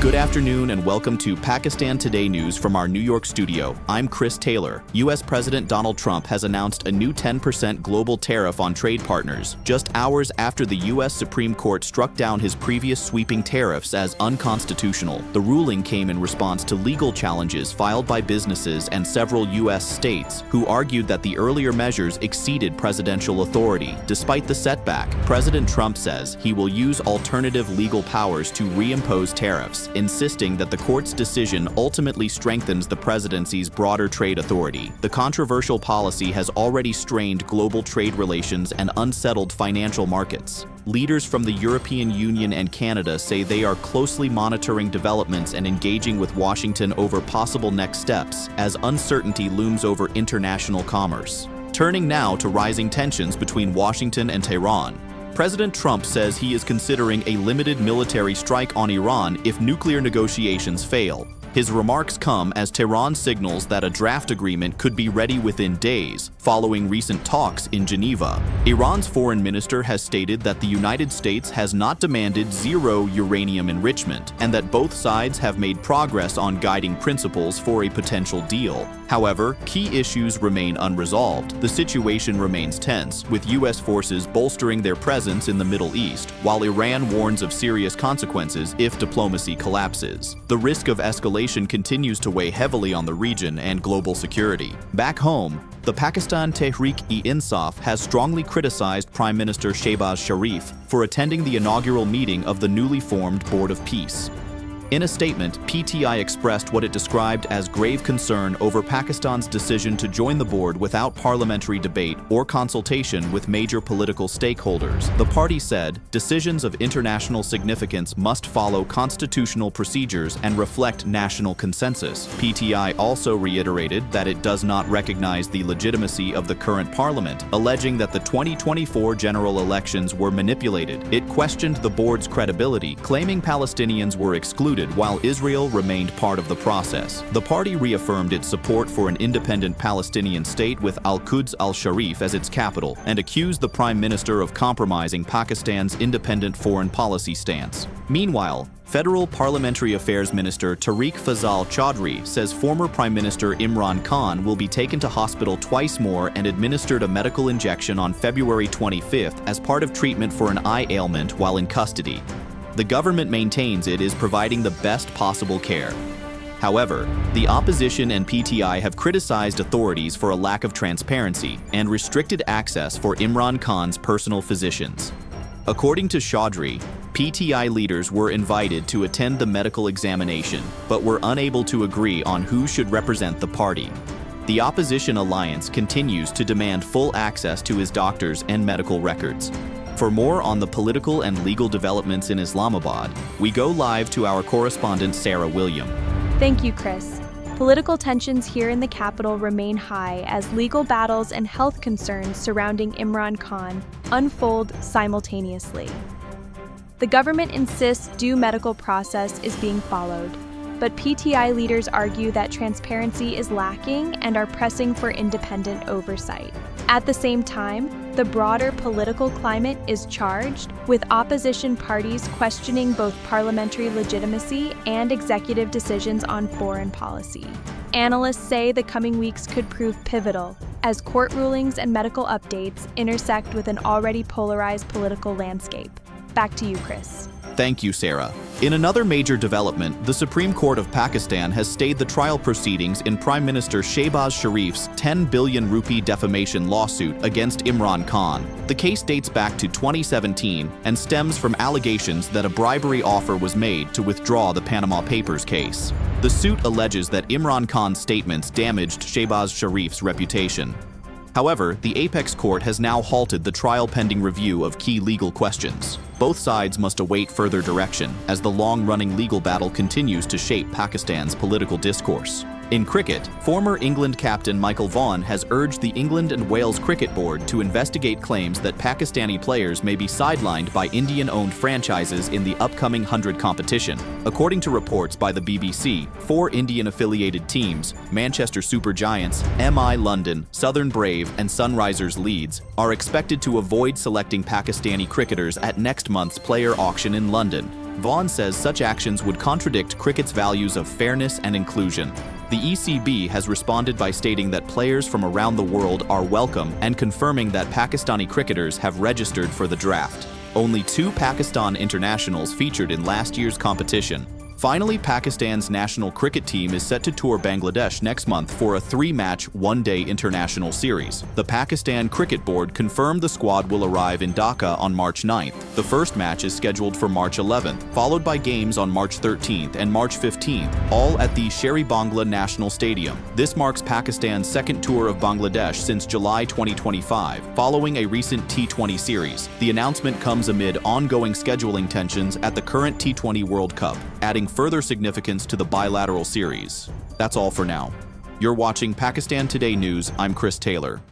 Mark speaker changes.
Speaker 1: Good afternoon and welcome to Pakistan Today News from our New York studio. I'm Chris Taylor. U.S. President Donald Trump has announced a new 10% global tariff on trade partners, just hours after the U.S. Supreme Court struck down his previous sweeping tariffs as unconstitutional. The ruling came in response to legal challenges filed by businesses and several U.S. states, who argued that the earlier measures exceeded presidential authority. Despite the setback, President Trump says he will use alternative legal powers to reimpose tariffs, insisting that the court's decision ultimately strengthens the presidency's broader trade authority. The controversial policy has already strained global trade relations and unsettled financial markets. Leaders from the European Union and Canada say they are closely monitoring developments and engaging with Washington over possible next steps as uncertainty looms over international commerce. Turning now to rising tensions between Washington and Tehran. President Trump says he is considering a limited military strike on Iran if nuclear negotiations fail. His remarks come as Tehran signals that a draft agreement could be ready within days, following recent talks in Geneva. Iran's foreign minister has stated that the United States has not demanded zero uranium enrichment, and that both sides have made progress on guiding principles for a potential deal. However, key issues remain unresolved. The situation remains tense, with U.S. forces bolstering their presence in the Middle East, while Iran warns of serious consequences if diplomacy collapses. The risk of escalation continues to weigh heavily on the region and global security. Back home, the Pakistan Tehreek-e-Insaf has strongly criticized Prime Minister Shehbaz Sharif for attending the inaugural meeting of the newly formed Board of Peace. In a statement, PTI expressed what it described as grave concern over Pakistan's decision to join the board without parliamentary debate or consultation with major political stakeholders. The party said, decisions of international significance must follow constitutional procedures and reflect national consensus. PTI also reiterated that it does not recognize the legitimacy of the current parliament, alleging that the 2024 general elections were manipulated. It questioned the board's credibility, claiming Palestinians were excluded while Israel remained part of the process. The party reaffirmed its support for an independent Palestinian state with Al-Quds al-Sharif as its capital and accused the prime minister of compromising Pakistan's independent foreign policy stance. Meanwhile, Federal Parliamentary Affairs Minister TARIQ FAZAL Chaudhry says former Prime Minister IMRAN Khan will be taken to hospital twice more and administered a medical injection on February 25th as part of treatment for an eye ailment while in custody. The government maintains it is providing the best possible care. However, the opposition and PTI have criticized authorities for a lack of transparency and restricted access for Imran Khan's personal physicians. According to Chaudhry, PTI leaders were invited to attend the medical examination, but were unable to agree on who should represent the party. The opposition alliance continues to demand full access to his doctors and medical records. For more on the political and legal developments in Islamabad, we go live to our correspondent Sarah William.
Speaker 2: Thank you, Chris. Political tensions here in the capital remain high as legal battles and health concerns surrounding Imran Khan unfold simultaneously. The government insists due medical process is being followed, but PTI leaders argue that transparency is lacking and are pressing for independent oversight. At the same time, the broader political climate is charged, with opposition parties questioning both parliamentary legitimacy and executive decisions on foreign policy. Analysts say the coming weeks could prove pivotal as court rulings and medical updates intersect with an already polarized political landscape. Back to you, Chris.
Speaker 1: Thank you, Sarah. In another major development, the Supreme Court of Pakistan has stayed the trial proceedings in Prime Minister Shehbaz Sharif's 10 billion rupee defamation lawsuit against Imran Khan. The case dates back to 2017 and stems from allegations that a bribery offer was made to withdraw the Panama Papers case. The suit alleges that Imran Khan's statements damaged Shehbaz Sharif's reputation. However, the apex court has now halted the trial pending review of key legal questions. Both sides must await further direction as the long-running legal battle continues to shape Pakistan's political discourse. In cricket, former England captain Michael Vaughan has urged the England and Wales Cricket Board to investigate claims that Pakistani players may be sidelined by Indian-owned franchises in the upcoming 100 competition. According to reports by the BBC, 4 Indian-affiliated teams, Manchester Super Giants, MI London, Southern Brave, and Sunrisers Leeds, are expected to avoid selecting Pakistani cricketers at next month's player auction in London. Vaughan says such actions would contradict cricket's values of fairness and inclusion. The ECB has responded by stating that players from around the world are welcome and confirming that Pakistani cricketers have registered for the draft. Only 2 Pakistan internationals featured in last year's competition. Finally, Pakistan's national cricket team is set to tour Bangladesh next month for a 3-match, one-day international series. The Pakistan Cricket Board confirmed the squad will arrive in Dhaka on March 9th. The first match is scheduled for March 11th, followed by games on March 13th and March 15th, all at the Sher-e-Bangla National Stadium. This marks Pakistan's second tour of Bangladesh since July 2025, following a recent T20 series. The announcement comes amid ongoing scheduling tensions at the current T20 World Cup, adding further significance to the bilateral series. That's all for now. You're watching Pakistan Today News. I'm Chris Taylor.